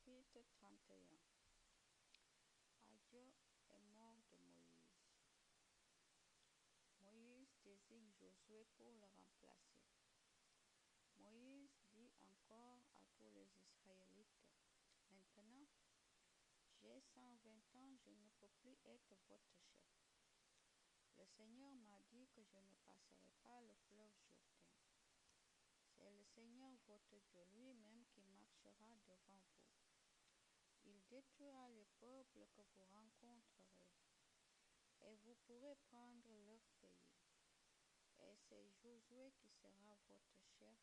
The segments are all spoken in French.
Chapitre 31. Adieu est mort de Moïse. Moïse désigne Josué pour le remplacer. Moïse dit encore à tous les Israélites, maintenant, j'ai 120 ans, je ne peux plus être votre chef. Le Seigneur m'a dit que je ne passerai pas le fleuve Jourdain. C'est le Seigneur votre Dieu lui-même qui marchera devant vous. Il détruira les peuples que vous rencontrerez, et vous pourrez prendre leur pays. Et c'est Josué qui sera votre chef,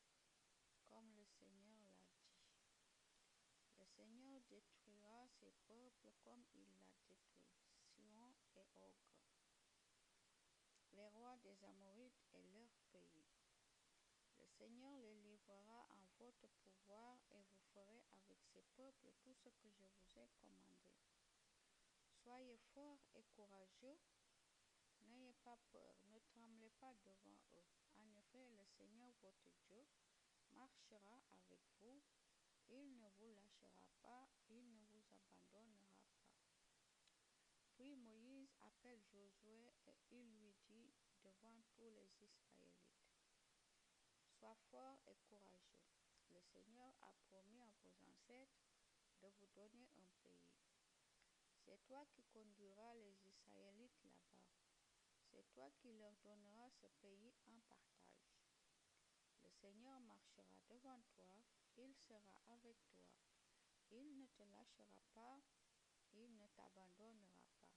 comme le Seigneur l'a dit. Le Seigneur détruira ces peuples comme il l'a détruit, Sihon et Og, les rois des Amorites et leur pays. Le Seigneur les livrera en votre pouvoir et vous ferez avec ces peuples tout ce que je vous ai commandé. Soyez forts et courageux, n'ayez pas peur, ne tremblez pas devant eux. En effet, le Seigneur votre Dieu marchera avec vous, il ne vous lâchera pas, il ne vous abandonnera pas. Puis Moïse appelle Josué et il lui dit devant tous les Israélites, sois fort et courageux. Le Seigneur a promis à vos ancêtres de vous donner un pays. C'est toi qui conduiras les Israélites là-bas. C'est toi qui leur donneras ce pays en partage. Le Seigneur marchera devant toi, il sera avec toi. Il ne te lâchera pas, il ne t'abandonnera pas.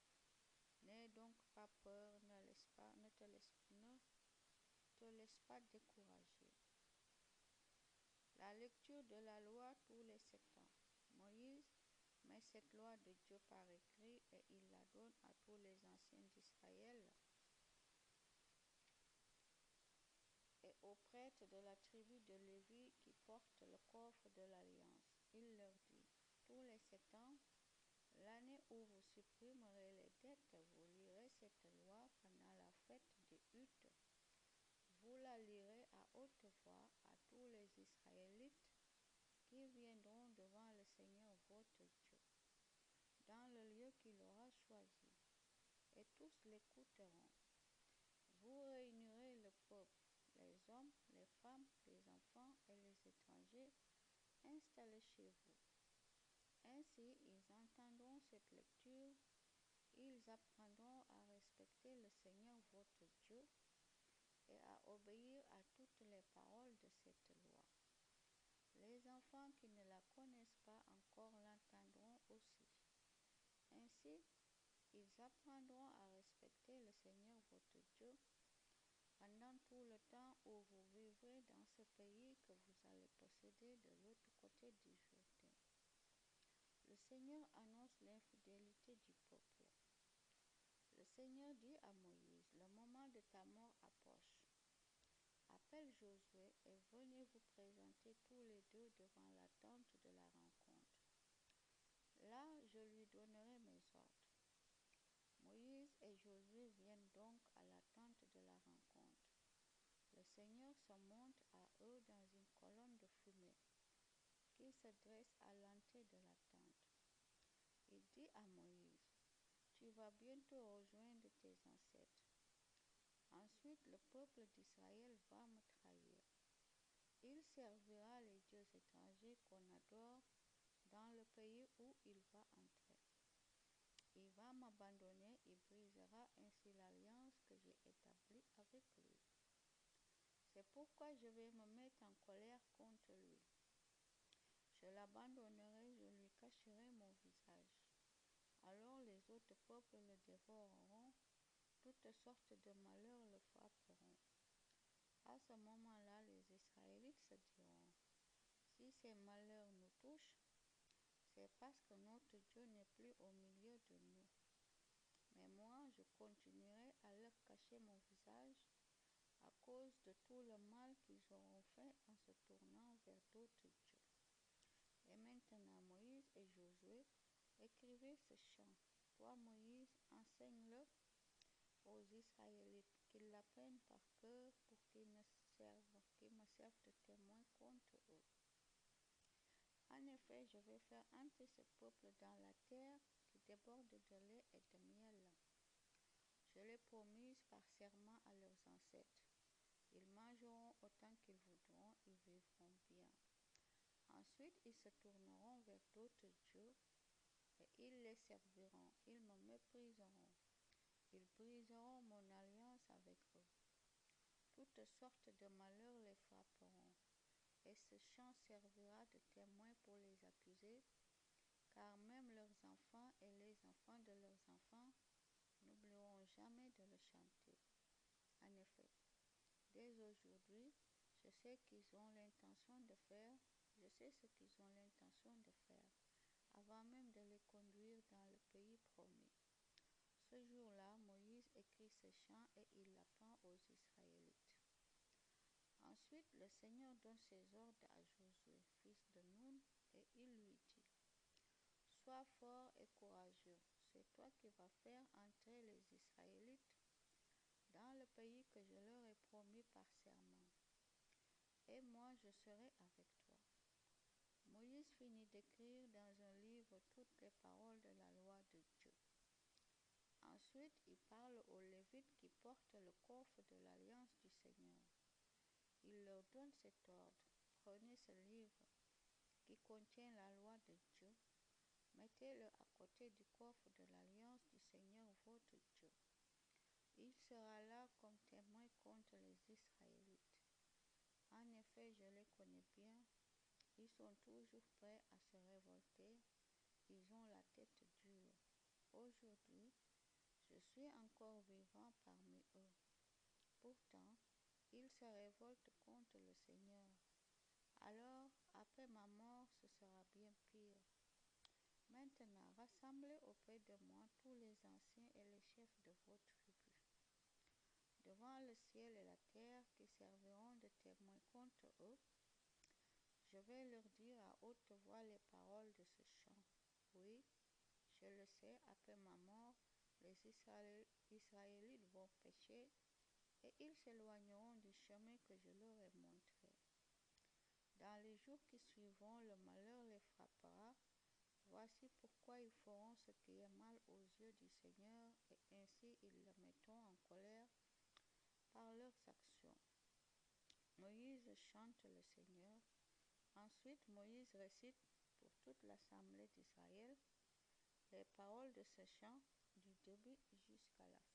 N'aie donc pas peur, ne te laisse pas décourager. La lecture de la loi tous les 7 ans. Moïse met cette loi de Dieu par écrit et il la donne à tous les anciens d'Israël et aux prêtres de la tribu de Lévi qui portent le coffre de l'Alliance. Il leur dit, tous les 7 ans, l'année où vous supprimerez les dettes, vous lirez cette loi pendant la fête des huttes. Vous la lirez à haute voix à tous les Israélites qui viendront devant le Seigneur votre Dieu, dans le lieu qu'il aura choisi, et tous l'écouteront. Vous réunirez le peuple, les hommes, les femmes, les enfants et les étrangers installés chez vous. Ainsi, ils entendront cette lecture, ils apprendront à respecter le Seigneur votre Dieu et à obéir à toutes les paroles de cette loi. Les enfants qui ne la connaissent pas encore l'entendront aussi. Ainsi, ils apprendront à respecter le Seigneur votre Dieu pendant tout le temps où vous vivrez dans ce pays que vous allez posséder de l'autre côté du Jourdain. Le Seigneur annonce l'infidélité du peuple. Le Seigneur dit à Moïse, le moment de ta mort approche. Appelle Josué et venez vous présenter tous les deux devant la tente de la rencontre. Là, je lui donnerai mes ordres. Moïse et Josué viennent donc à la tente de la rencontre. Le Seigneur se montre à eux dans une colonne de fumée qui se dresse à l'entrée de la tente. Il dit à Moïse, tu vas bientôt rejoindre tes ancêtres. Ensuite, le peuple d'Israël va me trahir. Il servira les dieux étrangers qu'on adore dans le pays où il va entrer. Il va m'abandonner et brisera ainsi l'alliance que j'ai établie avec lui. C'est pourquoi je vais me mettre en colère contre lui. Je l'abandonnerai, je lui cacherai mon visage. Alors les autres peuples le dévoreront, toutes sortes de malheurs le frapperont. À ce moment-là, les Israélites se diront, si ces malheurs nous touchent, c'est parce que notre Dieu n'est plus au milieu de nous. Mais moi, je continuerai à leur cacher mon visage à cause de tout le mal qu'ils auront fait en se tournant vers d'autres dieux. Et maintenant, Moïse et Josué, écrivez ce chant. Toi, Moïse, enseigne-le aux Israélites, qu'ils l'apprennent par cœur pour qu'ils me servent de témoin contre eux. En effet, je vais faire entrer ce peuple dans la terre qui déborde de lait et de miel. Je l'ai promise par serment à leurs ancêtres. Ils mangeront autant qu'ils voudront, ils vivront bien. Ensuite, ils se tourneront vers d'autres dieux et ils les serviront. Ils me mépriseront. Ils briseront mon alliance avec eux. Toutes sortes de malheurs les frapperont, et ce chant servira de témoin pour les accuser, car même leurs enfants et les enfants de leurs enfants n'oublieront jamais de le chanter. En effet, dès aujourd'hui, je sais qu'ils ont l'intention de faire, je sais ce qu'ils ont l'intention de faire, avant même de les conduire dans le pays promis. Ce jour-là, Moïse écrit ce chant et il l'apprend aux Israélites. Ensuite, le Seigneur donne ses ordres à Josué, fils de Nun, et il lui dit: Sois fort et courageux, c'est toi qui vas faire entrer les Israélites dans le pays que je leur ai promis par serment. Et moi je serai avec toi. Moïse finit d'écrire dans un livre toutes les paroles de la loi de Dieu. Ensuite, il parle aux Lévites qui portent le coffre de l'alliance du Seigneur. Il leur donne cet ordre: prenez ce livre qui contient la loi de Dieu, mettez-le à côté du coffre de l'alliance du Seigneur votre Dieu. Il sera là comme témoin contre les Israélites. En effet, je les connais bien. Ils sont toujours prêts à se révolter. Ils ont la tête dure. Aujourd'hui, je suis encore vivant parmi eux. Pourtant, ils se révoltent contre le Seigneur. Alors, après ma mort, ce sera bien pire. Maintenant, rassemblez auprès de moi tous les anciens et les chefs de vos tribus, devant le ciel et la terre qui serviront de témoins contre eux. Je vais leur dire à haute voix les paroles de ce chant. Oui, je le sais, après ma mort, les Israélites vont pécher et ils s'éloigneront du chemin que je leur ai montré. Dans les jours qui suivront, le malheur les frappera. Voici pourquoi ils feront ce qui est mal aux yeux du Seigneur, et ainsi ils le mettront en colère par leurs actions. Moïse chante le Seigneur. Ensuite, Moïse récite pour toute l'assemblée d'Israël les paroles de ce chant du début jusqu'à la fin.